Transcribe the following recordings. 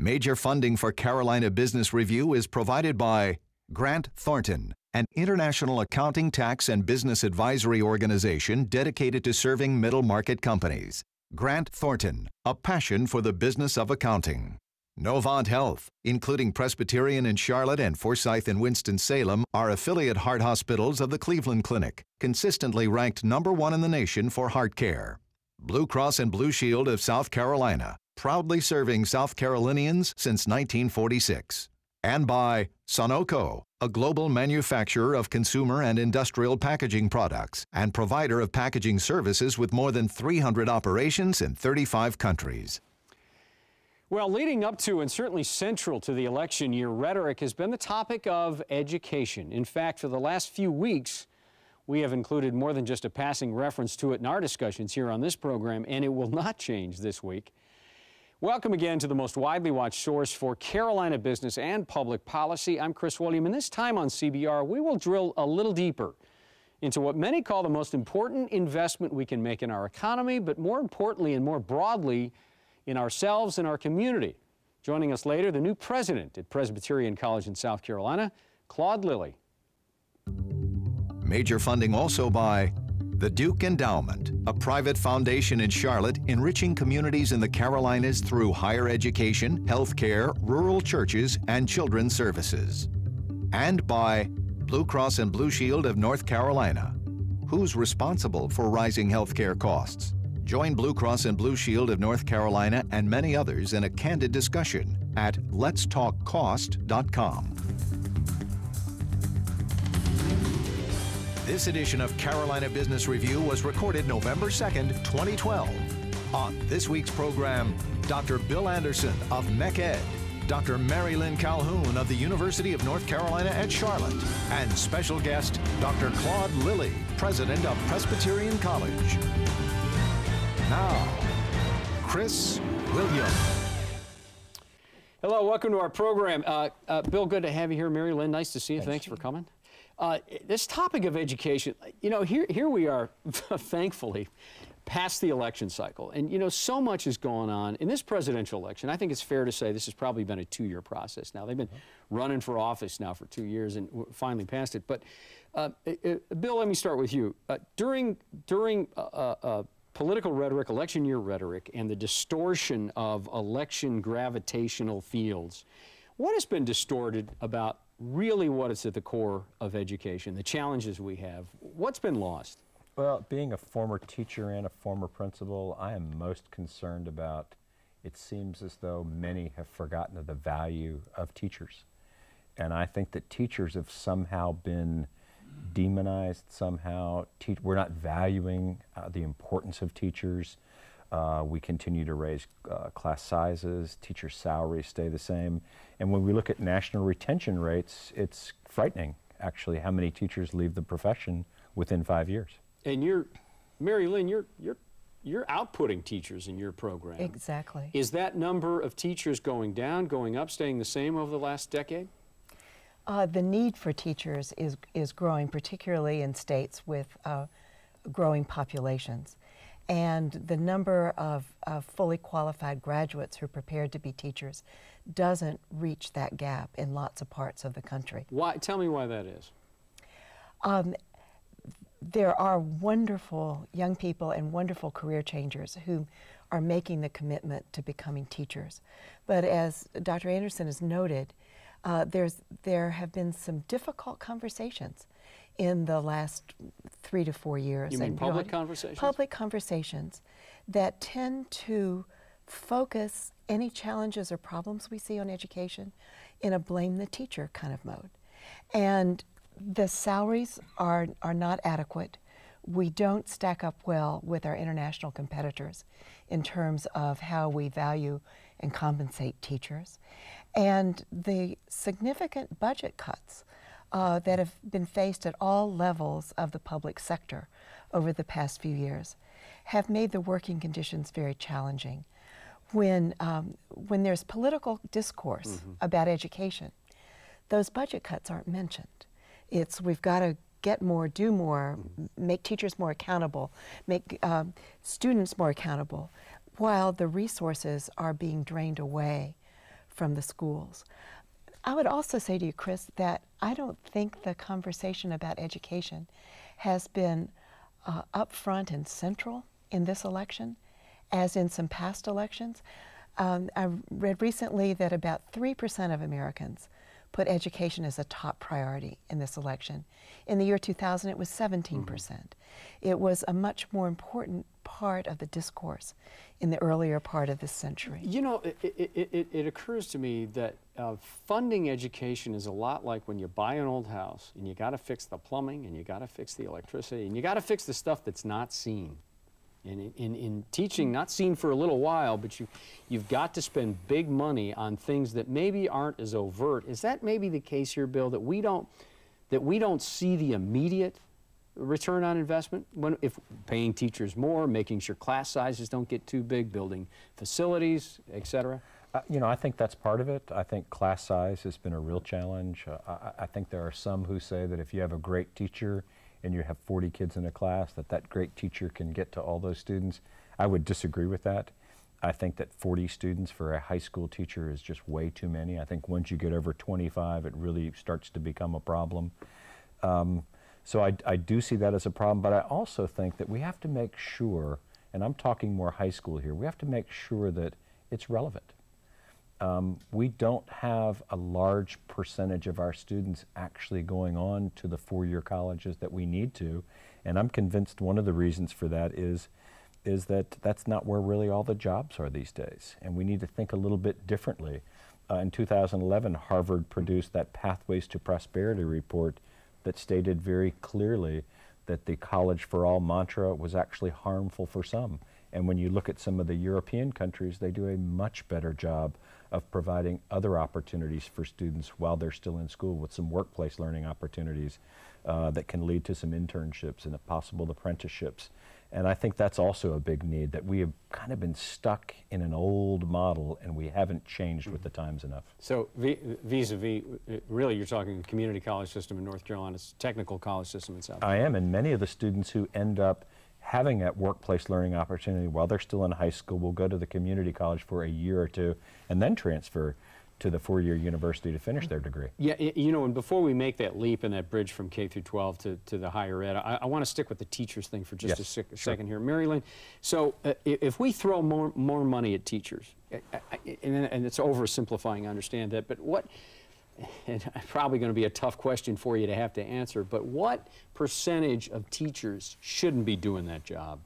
Major funding for Carolina Business Review is provided by Grant Thornton, an international accounting, tax, and business advisory organization dedicated to serving middle-market companies. Grant Thornton, a passion for the business of accounting. Novant HEALTH, including Presbyterian in Charlotte and Forsyth in Winston-Salem, are affiliate heart hospitals of the Cleveland Clinic, consistently ranked #1 in the nation for heart care. Blue Cross and Blue Shield of South Carolina, proudly serving South Carolinians since 1946. And by Sonoco, a global manufacturer of consumer and industrial packaging products and provider of packaging services with more than 300 operations in 35 countries. Well, leading up to and certainly central to the election year rhetoric has been the topic of education. In fact, for the last few weeks, we have included more than just a passing reference to it in our discussions here on this program, and it will not change this week. Welcome again to the most widely watched source for Carolina business and public policy. I'm Chris William, and this time on CBR, we will drill a little deeper into what many call the most important investment we can make in our economy, but more importantly and more broadly, in ourselves and our community. Joining us later, the new president at Presbyterian College in South Carolina, Claude Lilly. Major funding also by the Duke Endowment, a private foundation in Charlotte enriching communities in the Carolinas through higher education, health care, rural churches, and children's services. And by Blue Cross and Blue Shield of North Carolina. Who's responsible for rising health care costs? Join Blue Cross and Blue Shield of North Carolina and many others in a candid discussion at letstalkcost.com. This edition of Carolina Business Review was recorded November 2nd, 2012. On this week's program, Dr. Bill Anderson of MeckEd, Dr. Mary Lynne Calhoun of the University of North Carolina at Charlotte, and special guest, Dr. Claude Lilly, president of Presbyterian College. Now, Chris William. Hello, welcome to our program. Bill, good to have you here. Mary Lynne, nice to see you. Thanks for coming. This topic of education, you know, here we are, thankfully, past the election cycle. And, you know, so much has gone on in this presidential election. I think it's fair to say this has probably been a 2-year process now. They've been running for office now for 2 years and finally passed it. But, Bill, let me start with you. During political rhetoric, election year rhetoric, and the distortion of election gravitational fields, what has been distorted about really what is at the core of education, the challenges we have? What's been lost? Well, being a former teacher and a former principal, I am most concerned about, it seems as though many have forgotten the value of teachers. And I think that teachers have somehow been demonized somehow. We're not valuing the importance of teachers. We continue to raise class sizes, teacher salaries stay the same. And when we look at national retention rates, it's frightening, actually, how many teachers leave the profession within 5 years. And Mary Lynne, you're outputting teachers in your program. Exactly. Is that number of teachers going down, going up, staying the same over the last decade? The need for teachers is growing, particularly in states with growing populations. And the number of fully qualified graduates who are prepared to be teachers doesn't reach that gap in lots of parts of the country. Why? Tell me why that is. There are wonderful young people and wonderful career changers who are making the commitment to becoming teachers. But as Dr. Anderson has noted, there have been some difficult conversations in the last 3 to 4 years. You mean public conversations? Public conversations that tend to focus any challenges or problems we see on education in a blame the teacher kind of mode. And the salaries are not adequate. We don't stack up well with our international competitors in terms of how we value and compensate teachers. And the significant budget cuts that have been faced at all levels of the public sector over the past few years have made the working conditions very challenging. When there's political discourse about education, those budget cuts aren't mentioned. It's we've got to get more, do more, make teachers more accountable, make students more accountable, while the resources are being drained away from the schools. I would also say to you, Chris, that I don't think the conversation about education has been upfront and central in this election as in some past elections. I read recently that about 3% of Americans put education as a top priority in this election. In the year 2000, it was 17%. It was a much more important part of the discourse in the earlier part of this century. You know, it occurs to me that funding education is a lot like when you buy an old house and you got to fix the plumbing and you got to fix the electricity and you got to fix the stuff that's not seen. And in teaching, not seen for a little while, but you've got to spend big money on things that maybe aren't as overt. Is that maybe the case here, Bill, that we don't see the immediate return on investment if paying teachers more, making sure class sizes don't get too big, building facilities, et cetera? You know, I think that's part of it. I think class size has been a real challenge. I think there are some who say that if you have a great teacher and you have 40 kids in a class, that great teacher can get to all those students. I would disagree with that. I think that 40 students for a high school teacher is just way too many. I think once you get over 25, it really starts to become a problem. So I do see that as a problem, but I also think that we have to make sure, and I'm talking more high school here, we have to make sure that it's relevant. We don't have a large percentage of our students actually going on to the four-year colleges that we need to, and I'm convinced one of the reasons for that is that that's not where really all the jobs are these days, and we need to think a little bit differently. In 2011, Harvard produced that Pathways to Prosperity report that stated very clearly that the college for all mantra was actually harmful for some. And when you look at some of the European countries, they do a much better job of providing other opportunities for students while they're still in school, with some workplace learning opportunities that can lead to some internships and possible apprenticeships. And I think that's also a big need, that we have kind of been stuck in an old model and we haven't changed with the times enough. So vis-a-vis, really you're talking community college system in North Carolina's technical college system in South Carolina. I am, and many of the students who end up having that workplace learning opportunity while they're still in high school will go to the community college for a year or two and then transfer to the four-year university to finish their degree. Yeah, you know, and before we make that leap and that bridge from K through 12 to the higher ed, I want to stick with the teachers thing for just a second here. Mary Lynne, so if we throw more money at teachers, and it's oversimplifying, I understand that, but what, and probably going to be a tough question for you to have to answer, but what percentage of teachers shouldn't be doing that job?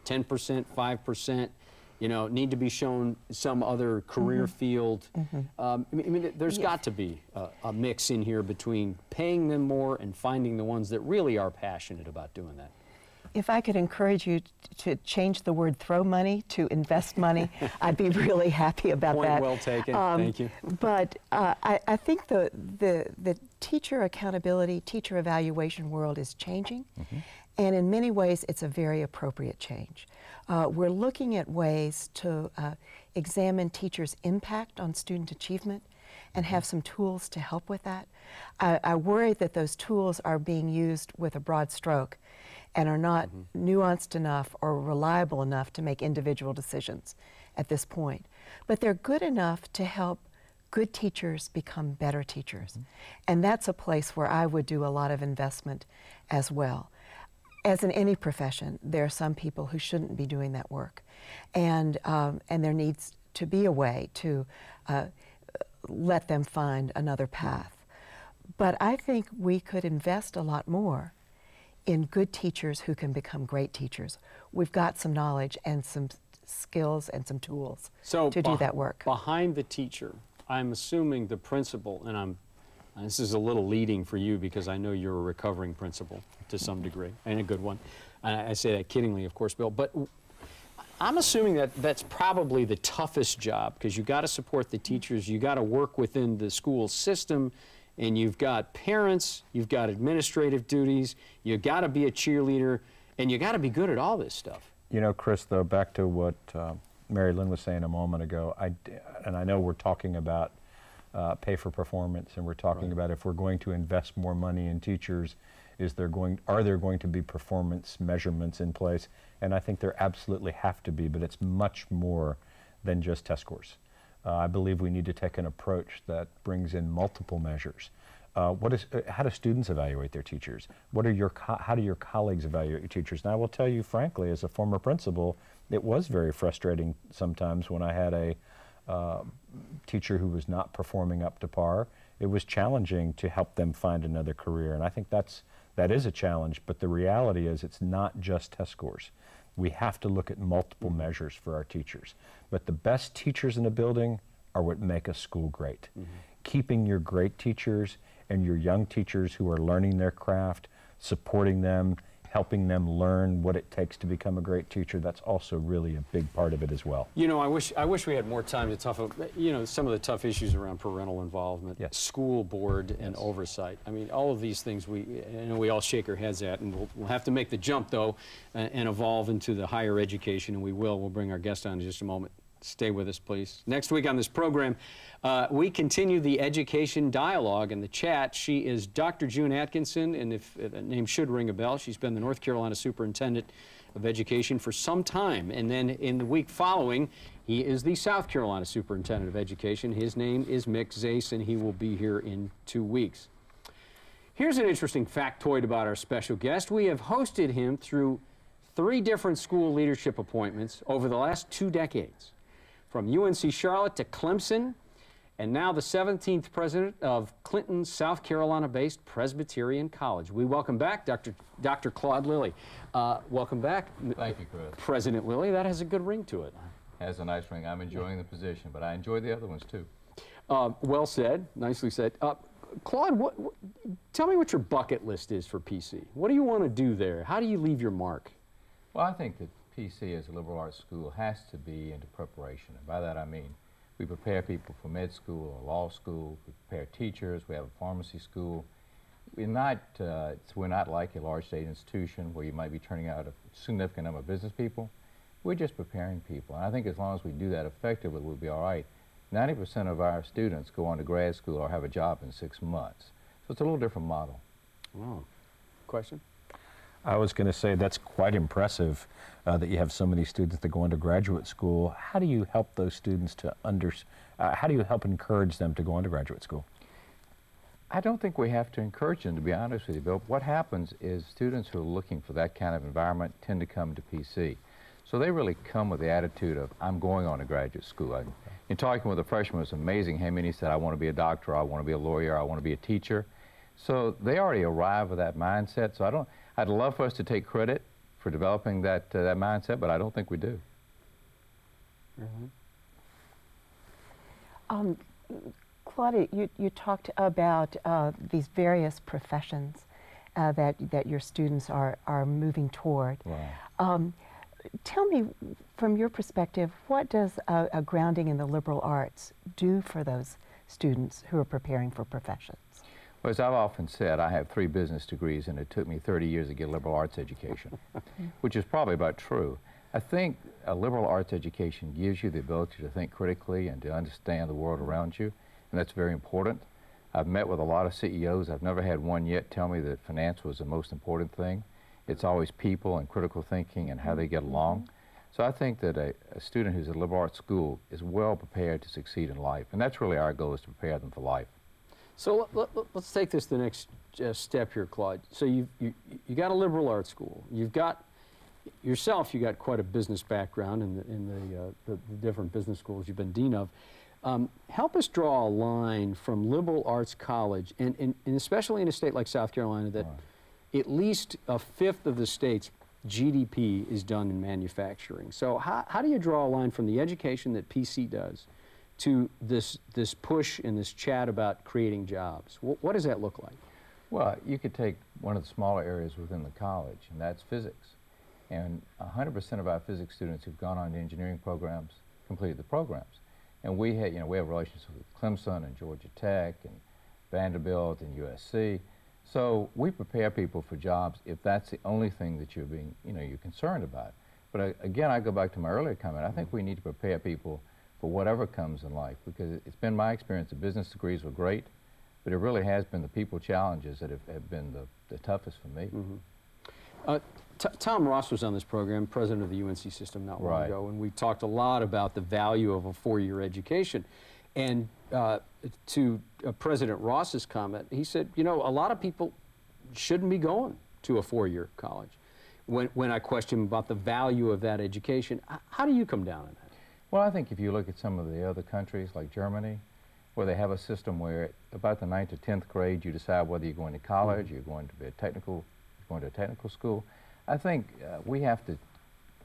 10%, 5%? You know, need to be shown some other career field. I mean, there's got to be a mix in here between paying them more and finding the ones that really are passionate about doing that. If I could encourage you to change the word throw money to invest money, I'd be really happy about that. Point well taken. Thank you. But I think the teacher accountability, teacher evaluation world is changing. And in many ways, it's a very appropriate change. We're looking at ways to examine teachers' impact on student achievement and have some tools to help with that. I worry that those tools are being used with a broad stroke and are not nuanced enough or reliable enough to make individual decisions at this point. But they're good enough to help good teachers become better teachers. And that's a place where I would do a lot of investment as well. As in any profession, there are some people who shouldn't be doing that work. And there needs to be a way to let them find another path. But I think we could invest a lot more in good teachers who can become great teachers. We've got some knowledge and some skills and some tools to do that work. Behind the teacher, I'm assuming the principal, and this is a little leading for you because I know you're a recovering principal to some degree, and a good one. And I say that kiddingly, of course, Bill, but I'm assuming that that's probably the toughest job because you've got to support the teachers, you've got to work within the school system, and you've got parents, you've got administrative duties, you've got to be a cheerleader, and you've got to be good at all this stuff. You know, Chris, though, back to what Mary Lynne was saying a moment ago, and I know we're talking about pay for performance, and we're talking about if we're going to invest more money in teachers, are there going to be performance measurements in place? And I think there absolutely have to be, but it's much more than just test scores. I believe we need to take an approach that brings in multiple measures. How do students evaluate their teachers? How do your colleagues evaluate your teachers? And I will tell you frankly, as a former principal, it was very frustrating sometimes when I had a teacher who was not performing up to par. It was challenging to help them find another career, and I think that is a challenge, but the reality is it's not just test scores. We have to look at multiple measures for our teachers. But the best teachers in a building are what make a school great. Keeping your great teachers and your young teachers who are learning their craft, supporting them, helping them learn what it takes to become a great teacher, that's also really a big part of it as well. You know, I wish we had more time to talk about, you know, some of the tough issues around parental involvement, school board and oversight. I mean, all of these things we all shake our heads at, and we'll have to make the jump, though, and evolve into the higher education, and we will. We'll bring our guest on in just a moment. Stay with us, please. Next week on this program, we continue the education dialogue and the chat. She is Dr. June Atkinson, and if the name should ring a bell, she's been the North Carolina Superintendent of Education for some time. And then in the week following, he is the South Carolina Superintendent of Education. His name is Mick Zase, and he will be here in 2 weeks. Here's an interesting factoid about our special guest. We have hosted him through 3 different school leadership appointments over the last 2 decades. From UNC Charlotte to Clemson, and now the 17th president of Clinton, South Carolina-based Presbyterian College. We welcome back Dr. Claude Lilly. Welcome back. Thank you, Chris. President Lilly. That has a good ring to it. Has a nice ring. I'm enjoying the position, but I enjoy the other ones too. Well said. Nicely said. Claude, tell me what your bucket list is for PC. What do you want to do there? How do you leave your mark? Well, I think that PC as a liberal arts school has to be into preparation. And by that I mean we prepare people for med school or law school, we prepare teachers, we have a pharmacy school. We're not like a large state institution where you might be turning out a significant number of business people. We're just preparing people. And I think as long as we do that effectively, we'll be all right. 90% of our students go on to grad school or have a job in 6 months. So it's a little different model. Wow. Question? I was going to say that's quite impressive that you have so many students that go into graduate school. How do you help those students to how do you help encourage them to go into graduate school? I don't think we have to encourage them, to be honest with you, Bill. What happens is students who are looking for that kind of environment tend to come to PC. So they really come with the attitude of, I'm going on to graduate school. In talking with a freshman, it was amazing how many said, I want to be a doctor, I want to be a lawyer, I want to be a teacher. So they already arrive with that mindset. So I'd love for us to take credit for developing that mindset, but I don't think we do. Claudia, you talked about these various professions that your students are moving toward. Wow. Tell me, from your perspective, what does a grounding in the liberal arts do for those students who are preparing for professions? Well, as I've often said, I have 3 business degrees, and it took me 30 years to get a liberal arts education, which is probably about true. I think a liberal arts education gives you the ability to think critically and to understand the world around you, and that's very important. I've met with a lot of CEOs. I've never had one yet tell me that finance was the most important thing. It's always people and critical thinking and how they get along. So I think that a student who's at a liberal arts school is well prepared to succeed in life, and that's really our goal, is to prepare them for life. So let's take this the next step here, Claude. So you got a liberal arts school. You've got yourself. You got quite a business background in the different business schools you've been dean of. Help us draw a line from liberal arts college, and especially in a state like South Carolina, that at least 1/5 of the state's GDP is done in manufacturing. So how do you draw a line from the education that PC does to this push and this chat about creating jobs? What does that look like? Well, you could take one of the smaller areas within the college, and that's physics. And 100% of our physics students who've gone on to engineering programs completed the programs. And we have relationships with Clemson and Georgia Tech and Vanderbilt and USC. So we prepare people for jobs if that's the only thing that you're concerned about. But again, I go back to my earlier comment. I think we need to prepare people for whatever comes in life, because it's been my experience that business degrees were great, but it really has been the people challenges that have been the toughest for me. Tom Ross was on this program, president of the UNC system not long ago, and we talked a lot about the value of a four-year education. And to President Ross's comment, he said, you know, a lot of people shouldn't be going to a four-year college. When I questioned him about the value of that education, how do you come down on that? Well, I think if you look at some of the other countries like Germany, where they have a system where about the 9th to 10th grade you decide whether you're going to college, you're going to be going to a technical school. I think we have to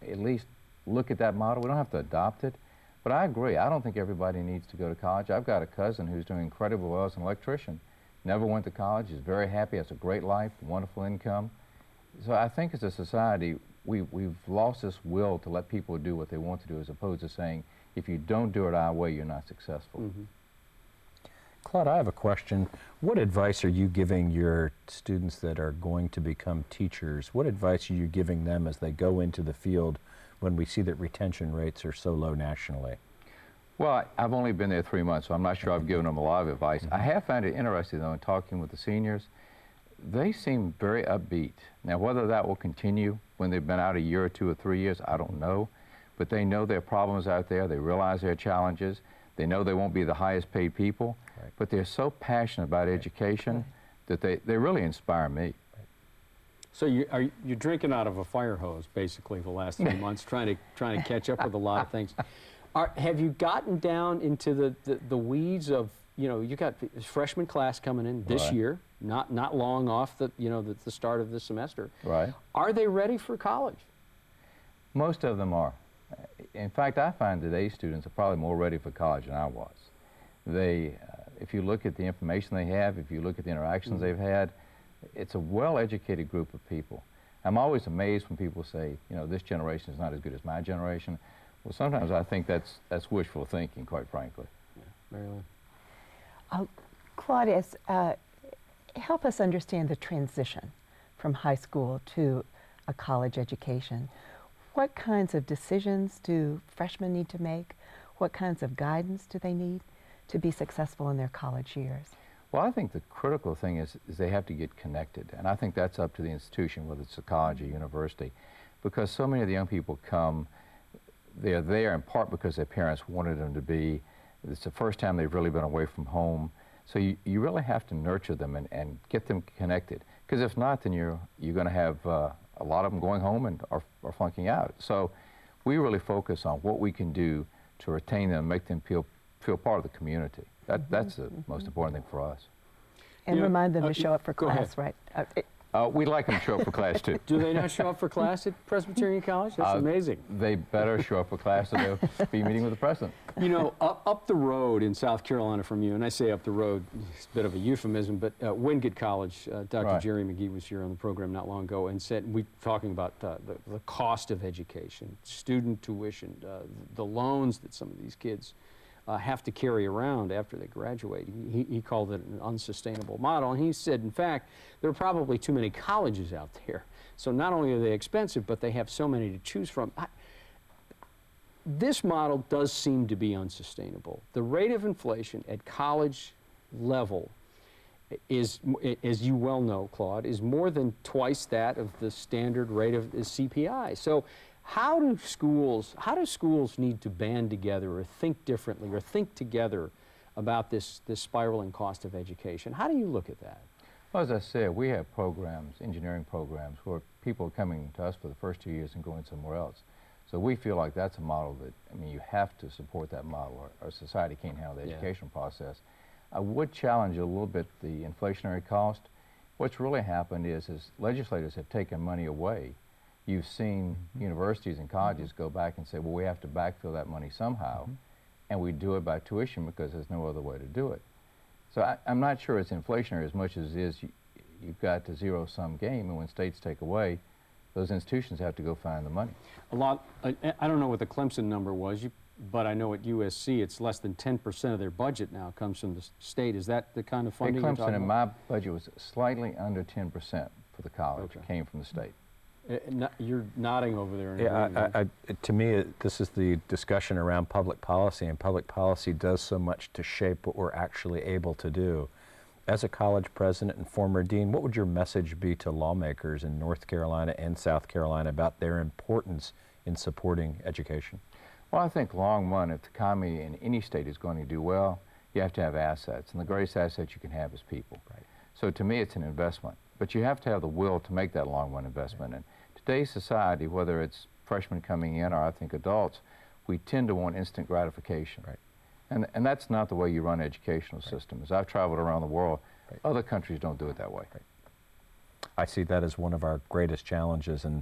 at least look at that model. We don't have to adopt it, but I agree. I don't think everybody needs to go to college. I've got a cousin who's doing incredibly well as an electrician. Never went to college, is very happy, has a great life, wonderful income. So I think as a society, we've lost this will to let people do what they want to do, as opposed to saying, if you don't do it our way, you're not successful. Mm-hmm. Claude, I have a question. What advice are you giving your students that are going to become teachers? What advice are you giving them as they go into the field when we see that retention rates are so low nationally? Well, I've only been there 3 months, so I'm not sure I've given them a lot of advice. I have found it interesting, though, in talking with the seniors. They seem very upbeat. Now, whether that will continue when they've been out a year or 2 or 3 years, I don't know. But they know there are problems out there. They realize there are challenges. They know they won't be the highest paid people. Right. But they're so passionate about education that they really inspire me. So you're drinking out of a fire hose, basically, the last 3 months, trying to catch up with a lot of things. Have you gotten down into the weeds of, you know, you got the freshman class coming in this year, not long off the start of the semester. Right. Are they ready for college? Most of them are. In fact, I find today's students are probably more ready for college than I was. They, if you look at the information they have, if you look at the interactions they've had, it's a well-educated group of people. I'm always amazed when people say, you know, this generation is not as good as my generation. Well, sometimes I think that's wishful thinking, quite frankly. Yeah, Marilyn. Claudius, help us understand the transition from high school to a college education. What kinds of decisions do freshmen need to make? What kinds of guidance do they need to be successful in their college years? Well, I think the critical thing is they have to get connected, and I think that's up to the institution, whether it's a college or university, because so many of the young people come, they're there in part because their parents wanted them to be. It's the first time they've really been away from home, so you really have to nurture them and get them connected, because if not, then you're going to have a lot of them going home and are flunking out. So we really focus on what we can do to retain them, make them feel part of the community. That's the most important thing for us. And remind them to show up for class, right? We'd like them to show up for class, too. Do they not show up for class at Presbyterian College? That's amazing. They better show up for class, or they'll be meeting with the president. You know, up the road in South Carolina from you, and I say up the road, it's a bit of a euphemism, but Wingate College, Dr. Jerry McGee was here on the program not long ago and said, we talking about the cost of education, student tuition, the loans that some of these kids have to carry around after they graduate. He called it an unsustainable model, and he said, in fact, there are probably too many colleges out there. So not only are they expensive, but they have so many to choose from. This model does seem to be unsustainable. The rate of inflation at college level is, as you well know, Claude, is more than twice that of the standard rate of the CPI. So how do schools need to band together or think differently or think together about this spiraling cost of education? How do you look at that? Well, as I said, we have programs, engineering programs, where people are coming to us for the first 2 years and going somewhere else. So we feel like that's a model that, I mean, you have to support that model, or society can't handle the education process. I would challenge a little bit the inflationary cost. What's really happened is legislators have taken money away. You've seen universities and colleges go back and say, well, we have to backfill that money somehow, and we do it by tuition because there's no other way to do it. So I'm not sure it's inflationary as much as it is you've got a zero-sum game, and when states take away, those institutions have to go find the money. A lot, I don't know what the Clemson number was, but I know at USC it's less than 10% of their budget now comes from the state. Is that the kind of funding you're talking about? Clemson, and my budget was slightly under 10% for the college. It came from the state. You're nodding over there. Yeah, to me, this is the discussion around public policy, and public policy does so much to shape what we're actually able to do. As a college president and former dean, what would your message be to lawmakers in North Carolina and South Carolina about their importance in supporting education? Well, I think long run, if the economy in any state is going to do well, you have to have assets, and the greatest asset you can have is people. Right. So to me, it's an investment, but you have to have the will to make that long run investment. And today's society, whether it's freshmen coming in or I think adults, we tend to want instant gratification. Right. And that's not the way you run educational systems. I've traveled around the world. Right. Other countries don't do it that way. Right. I see that as one of our greatest challenges, and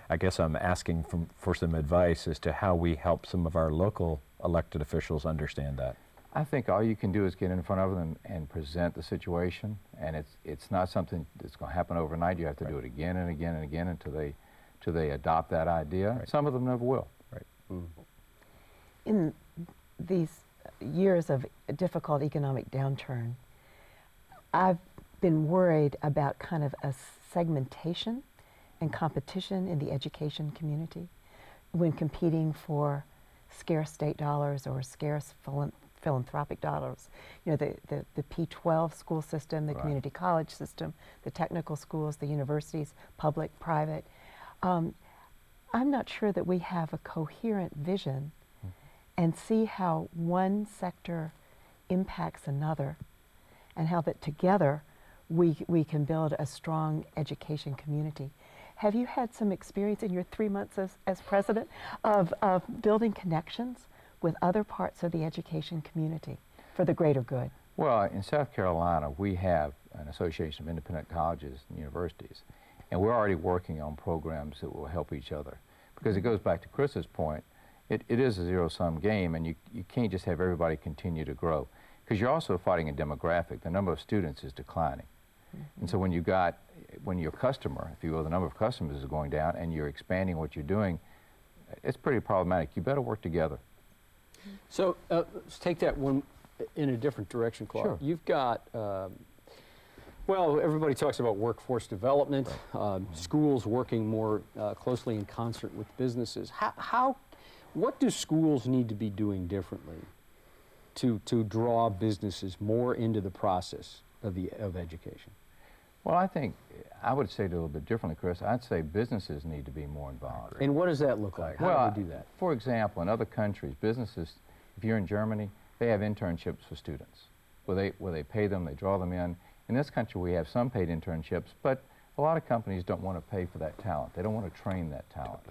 I guess I'm asking for some advice as to how we help some of our local elected officials understand that. I think all you can do is get in front of them and present the situation, and it's not something that's going to happen overnight. You have to do it again and again and again until they adopt that idea. Right. Some of them never will. Right. In these years of difficult economic downturn, I've been worried about kind of a segmentation and competition in the education community when competing for scarce state dollars or scarce philanthropic dollars. You know, the P-12 school system, the community college system, the technical schools, the universities, public, private. I'm not sure that we have a coherent vision and see how one sector impacts another, and how that together we can build a strong education community. Have you had some experience in your 3 months as president of building connections with other parts of the education community for the greater good? Well, in South Carolina, we have an association of independent colleges and universities, and we're already working on programs that will help each other. Because it goes back to Chris's point, it is a zero-sum game, and you can't just have everybody continue to grow. Because you're also fighting a demographic. The number of students is declining. And so when your customer, if you will, the number of customers is going down and you're expanding what you're doing, it's pretty problematic. You better work together. So let's take that one in a different direction, Claude. Sure. You've got, well, everybody talks about workforce development, schools working more closely in concert with businesses. What do schools need to be doing differently to draw businesses more into the process of education? Well, I would say it a little bit differently, Chris. I'd say businesses need to be more involved. And what does that look like? How do we do that? For example, in other countries, businesses, if you're in Germany, they have internships for students where they pay them, they draw them in. In this country, we have some paid internships, but a lot of companies don't want to pay for that talent. They don't want to train that talent.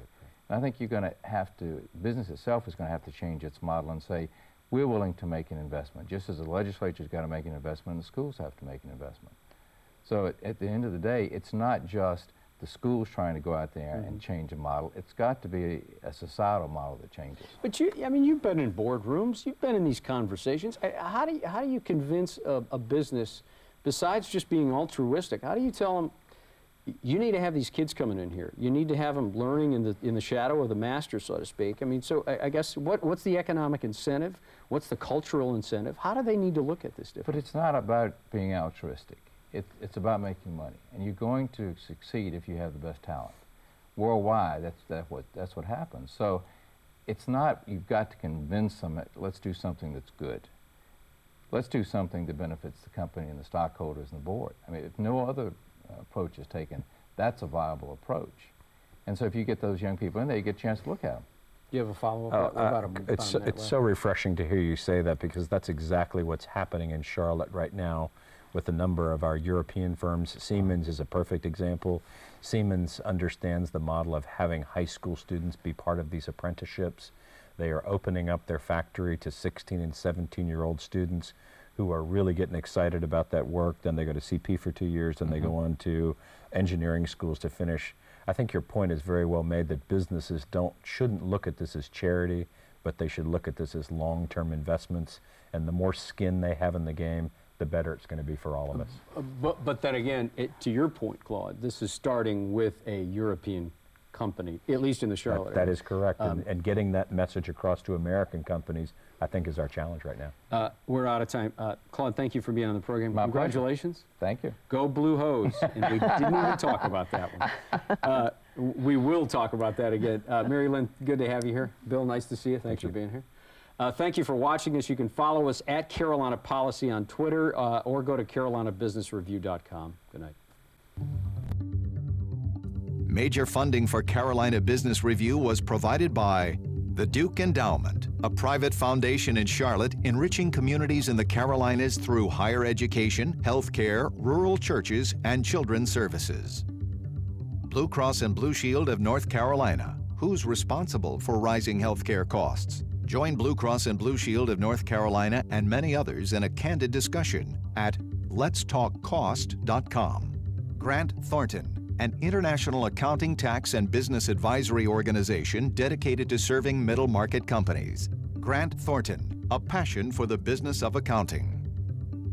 And I think you're going to have to, business itself is going to have to change its model and say, we're willing to make an investment, just as the legislature's got to make an investment and the schools have to make an investment. So at the end of the day, it's not just the schools trying to go out there and change a model. It's got to be a societal model that changes. But I mean, you've been in boardrooms, you've been in these conversations. How do you convince a business, besides just being altruistic, how do you tell them, you need to have these kids coming in here. You need to have them learning in the shadow of the master, so to speak. I mean, so I guess what's the economic incentive? What's the cultural incentive? How do they need to look at this differently? But it's not about being altruistic. It's about making money, and you're going to succeed if you have the best talent. Worldwide, that's what happens. So it's not you've got to convince them, let's do something that's good. Let's do something that benefits the company and the stockholders and the board. I mean, if no other approach is taken, that's a viable approach. And so if you get those young people in there, you get a chance to look at them. Do you have a follow-up? It's so refreshing to hear you say that, because that's exactly what's happening in Charlotte right now with a number of our European firms. Siemens is a perfect example. Siemens understands the model of having high school students be part of these apprenticeships. They are opening up their factory to 16 and 17-year-old students who are really getting excited about that work. Then they go to CP for 2 years, then they go on to engineering schools to finish. I think your point is very well made, that businesses shouldn't look at this as charity, but they should look at this as long-term investments, and the more skin they have in the game, the better it's going to be for all of us. But then again, to your point, Claude, this is starting with a European company, at least in the Charlotte area. That is correct, and getting that message across to American companies, I think, is our challenge right now. We're out of time. Claude, thank you for being on the program. My Congratulations. Pleasure. Thank you. Go Blue Hose. And we didn't even talk about that one. We will talk about that again. Mary Lynne, good to have you here. Bill, nice to see you. Thanks for being here. Thank you for watching us. You can follow us at Carolina Policy on Twitter or go to carolinabusinessreview.com. Good night. Major funding for Carolina Business Review was provided by the Duke Endowment, a private foundation in Charlotte enriching communities in the Carolinas through higher education, healthcare, rural churches, and children's services. Blue Cross and Blue Shield of North Carolina. Who's responsible for rising healthcare costs? Join Blue Cross and Blue Shield of North Carolina and many others in a candid discussion at letstalkcost.com. Grant Thornton, an international accounting, tax, and business advisory organization dedicated to serving middle-market companies. Grant Thornton, a passion for the business of accounting.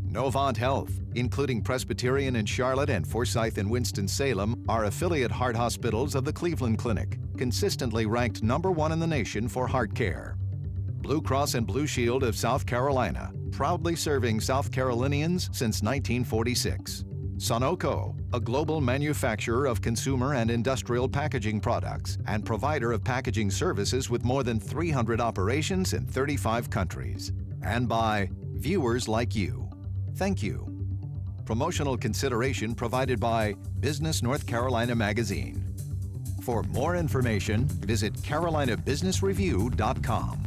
Novant HEALTH, including Presbyterian in Charlotte and Forsyth in Winston-Salem, are affiliate heart hospitals of the Cleveland Clinic, consistently ranked #1 in the nation for heart care. Blue Cross and Blue Shield of South Carolina, proudly serving South Carolinians since 1946. Sunoco, a global manufacturer of consumer and industrial packaging products and provider of packaging services with more than 300 operations in 35 countries. And by viewers like you. Thank you. Promotional consideration provided by Business North Carolina Magazine. For more information, visit carolinabusinessreview.com.